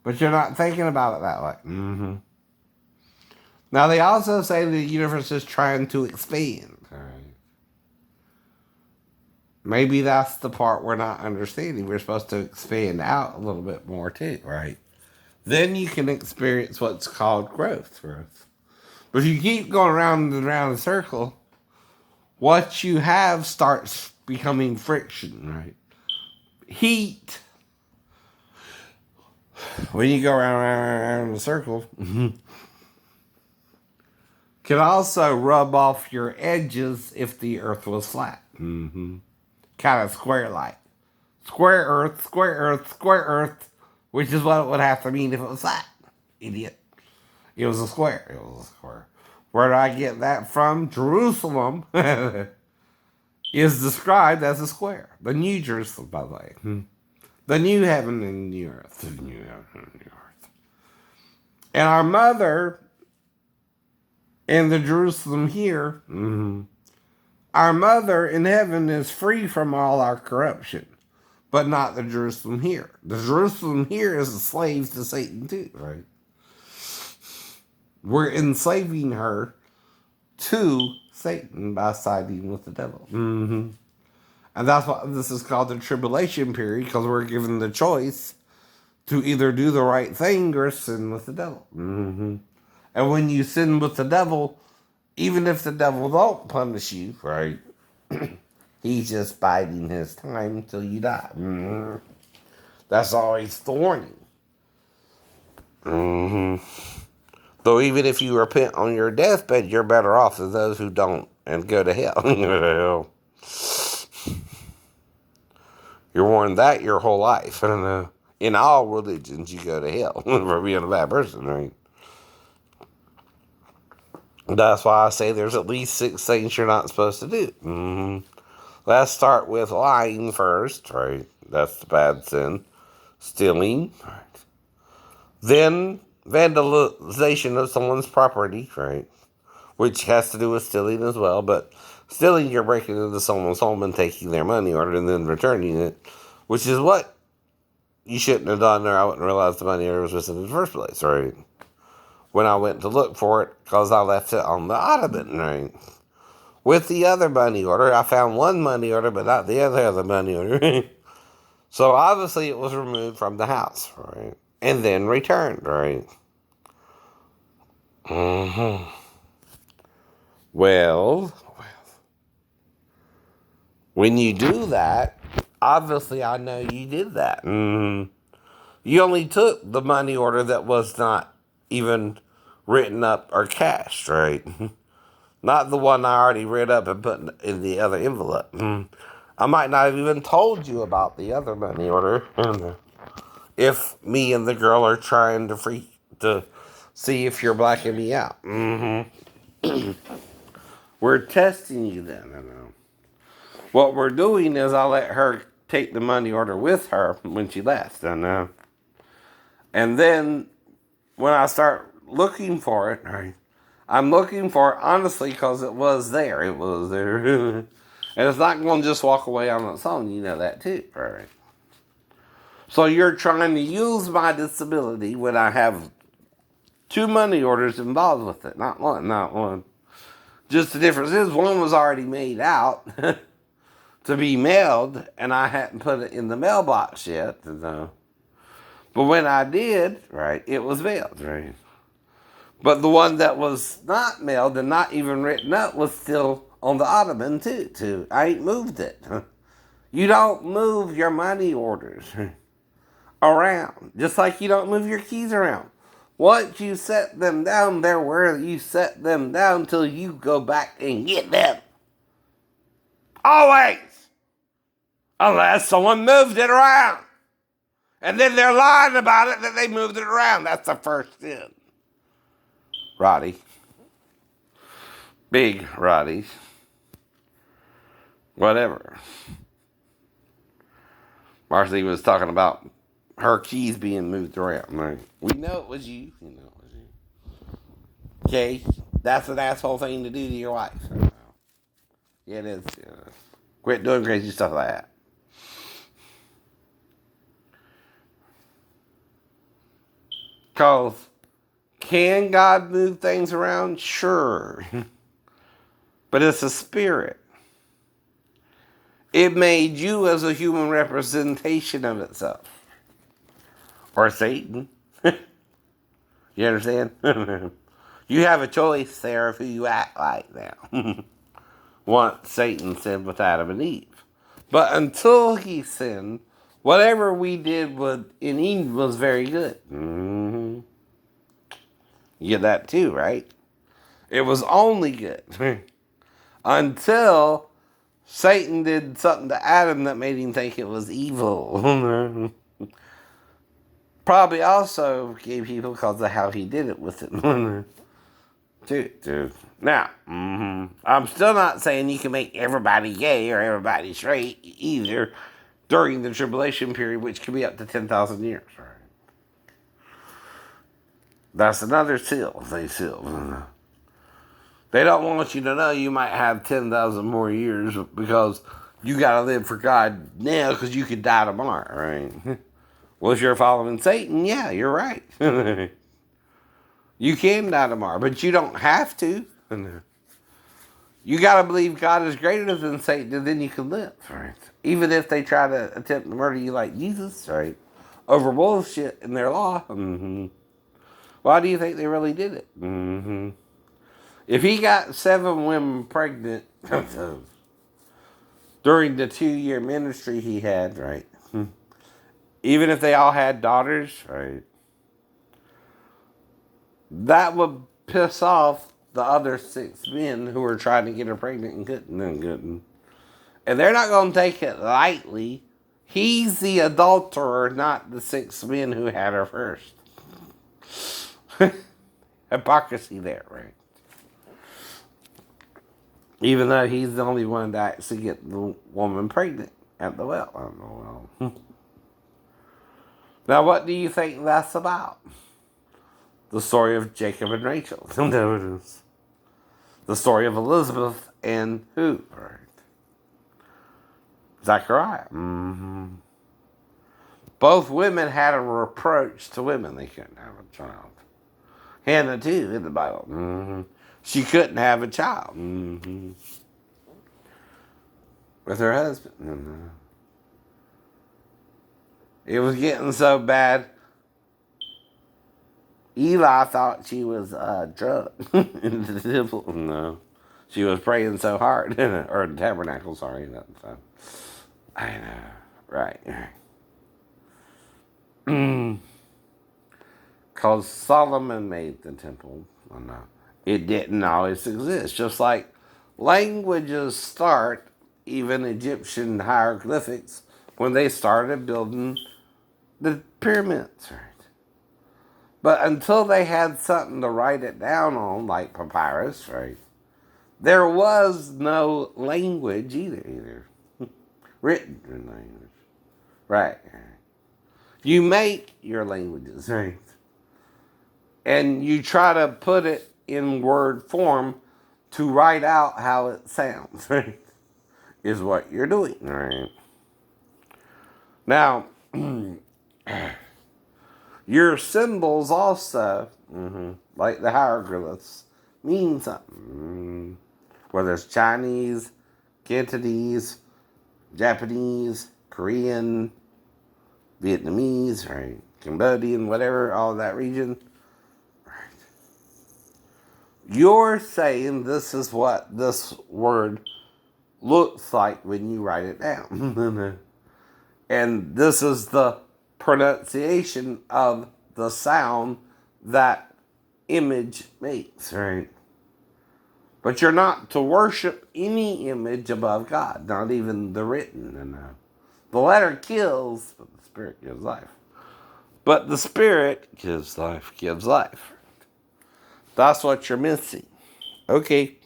But you're not thinking about it that way. Mm-hmm. Now, they also say the universe is trying to expand. Right. Maybe that's the part we're not understanding. We're supposed to expand out a little bit more, too, right? Then you can experience what's called growth. Growth. But if you keep going around and around the circle, what you have starts becoming friction, right? Heat. When you go around in a circle, can also rub off your edges if the earth was flat. Mm-hmm. Kind of square like. Square earth, square earth, square earth, which is what it would have to mean if it was flat. Idiot. It was a square. It was a square. Where did I get that from? Jerusalem is described as a square. The New Jerusalem, by the way. The new heaven and new earth. The new heaven and new earth. And our mother in the Jerusalem here, our mother in heaven is free from all our corruption, but not the Jerusalem here. The Jerusalem here is a slave to Satan too, right? We're enslaving her to Satan by siding with the devil. Mm-hmm. And that's why this is called the tribulation period, because we're given the choice to either do the right thing or sin with the devil. Mm-hmm. And when you sin with the devil, even if the devil don't punish you, right, he's just biding his time until you die. Mm-hmm. That's always the warning. Mm-hmm. Though even if you repent on your deathbed, you're better off than those who don't and go to hell. You're warned that your whole life. In all religions, you go to hell for being a bad person, right? That's why I say there's at least 6 things you're not supposed to do. Mm-hmm. Let's start with lying first, right? That's the bad sin. Stealing, right? Then vandalization of someone's property, right? Which has to do with stealing as well. But stealing, you're breaking into someone's home and taking their money order and then returning it, which is what you shouldn't have done, or I wouldn't realize the money order was missing in the first place, right? When I went to look for it, because I left it on the ottoman, right? With the other money order, I found one money order, but not the other money order. So obviously it was removed from the house, right? And then returned, right? Mm-hmm. Well, when you do that, obviously I know you did that. Mm-hmm. You only took the money order that was not even written up or cashed, right? Not the one I already read up and put in the other envelope. I might not have even told you about the other money order. If me and the girl are trying to see if you're blacking me out. Mm-hmm. We're testing you then. I know. What we're doing is I let her take the money order with her when she left. I know. And then when I start looking for it, right, I'm looking for it honestly because it was there. It was there. And it's not going to just walk away on its own. You know that too, right? So you're trying to use my disability when I have 2 money orders involved with it. Not one, not one. Just the difference is one was already made out to be mailed, and I hadn't put it in the mailbox yet. But when I did, right, it was mailed, right? But the one that was not mailed and not even written up was still on the ottoman too. I ain't moved it. You don't move your money orders around, just like you don't move your keys around. Once you set them down, they're where you set them down till you go back and get them. Always. Unless someone moved it around. And then they're lying about it that they moved it around. That's the first sin. Roddy. Big Roddy. Whatever. Marcy was talking about her keys being moved around. Right? We know it was you. You know it was you. Okay? That's an asshole thing to do to your wife. Yeah, it is. Quit doing crazy stuff like that. Because can God move things around? Sure. But it's a spirit. It made you as a human representation of itself. Or Satan. You understand? You have a choice there of who you act like now. Once Satan sinned with Adam and Eve. But until he sinned, whatever we did in Eden was very good. Mm-hmm. You get that too, right? It was only good. Until Satan did something to Adam that made him think it was evil. Probably also gave people because of how he did it with it. Dude. Now, I'm still not saying you can make everybody gay or everybody straight either during the tribulation period, which could be up to 10,000 years. Right? That's another seal they seal. They don't want you to know you might have 10,000 more years because you got to live for God now because you could die tomorrow, right? Well, if you're following Satan, yeah, you're right. You can die tomorrow, but you don't have to. You got to believe God is greater than Satan, and then you can live, right? Even if they try to attempt to murder you like Jesus, right? Over bullshit in their law. Mm-hmm. Why do you think they really did it? Mm-hmm. If he got 7 women pregnant during the 2-year ministry he had, right? Even if they all had daughters, right? That would piss off the other 6 men who were trying to get her pregnant and couldn't. And they're not going to take it lightly. He's the adulterer, not the 6 men who had her first. Hypocrisy there, right? Even though he's the only one to actually get the woman pregnant at the well. I don't know. Now, what do you think that's about? The story of Jacob and Rachel. There it is. The story of Elizabeth and who? Right. Zachariah. Mm-hmm. Both women had a reproach to women. They couldn't have a child. Hannah, too, in the Bible. Mm-hmm. She couldn't have a child. Mm-hmm. With her husband. Mm-hmm. It was getting so bad. Eli thought she was drunk in the temple. No. She was praying so hard. Or the tabernacle, sorry. So. I know. Right. Because Solomon made the temple. Oh, no. It didn't always exist. Just like languages start, even Egyptian hieroglyphics, when they started building the pyramids. Right? But until they had something to write it down on, like papyrus, right? There was no language either. Written language. Right. You make your languages, right? And you try to put it in word form to write out how it sounds, right? Is what you're doing, right? Now, your symbols also, like the hieroglyphs, mean something. Whether it's Chinese, Cantonese, Japanese, Korean, Vietnamese, right? Cambodian, whatever, all of that region. Right. You're saying this is what this word looks like when you write it down. And this is the pronunciation of the sound that image makes, right? But you're not to worship any image above God, not even the written. The letter kills, but the Spirit gives life. But the Spirit gives life, gives life. That's what you're missing. Okay.